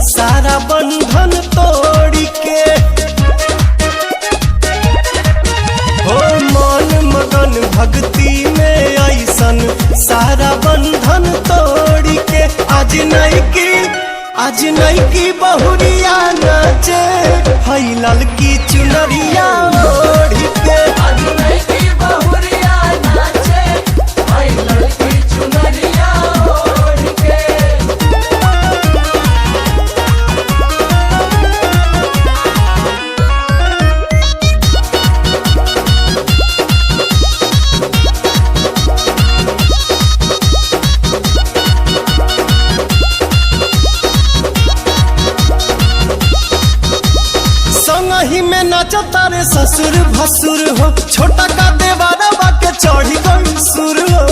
सारा बंधन तोड़ के। हो मन मगन भक्ति में ऐसन सारा बंधन तोड़ के। आज नहीं की बहुरिया नाचे हई ललकी चुनरिया ओढ़ के। आज नहीं की बहुरिया नाचे हई ललकी चुनरिया ओढ़ के। संगही में नाचता रे ससुर भसुर हो, छोटा का देवारा के चढ़ी गई सुर हो।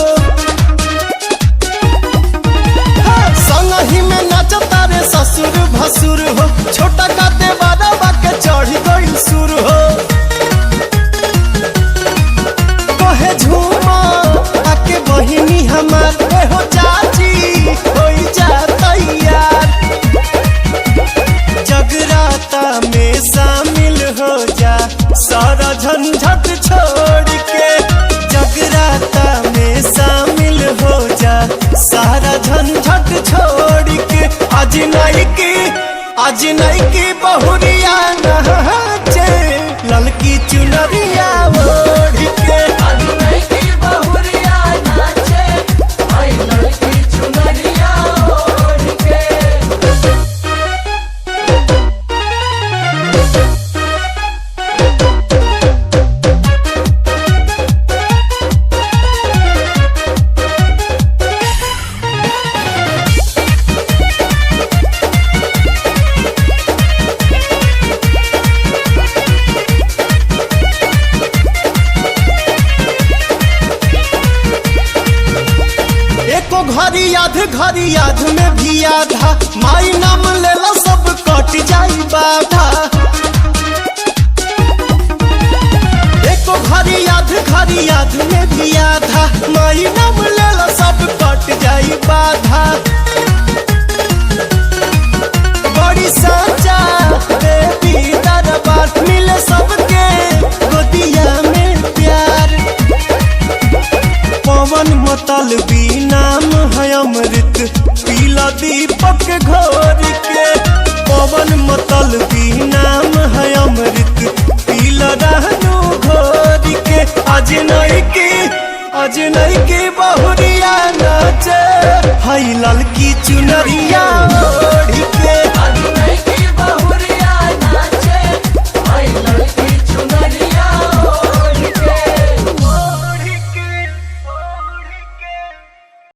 संगही में नाचता रे ससुर भसुर हो, छोटा का देवारा के चढ़ी गई सुर हो। कहे झूमा आके बहिनी हमार हो चाची होई जा तैयार। जगराता में शामिल हो जा सारा झंझट छोड़ के। जगराता में शामिल हो जा सारा झंझट छोड़ के। आज नहीं की बहुरिया नाचे ललकी चुनरिया ओढ़ के। आज नहीं की बहुरिया नाचे हई ललकी चुनरिया ओढ़ के। एको घड़ी याद में भी आधा माई नाम लेला सब कट जाई बाधा। एको घड़ी याद में भी आधा माई नाम लेला सब कट जाई बाधा। बड़ी साचा देवी दरबार मिले सबके गोदिया में प्यार। पवन मतलबी नाम है अमृत पीला दीपक घोर के। पवन मतलबी नाम है अमृत पीला रहनु घोर के। आज नहीं की बहुरिया नाचे हई ललकी चुनरिया।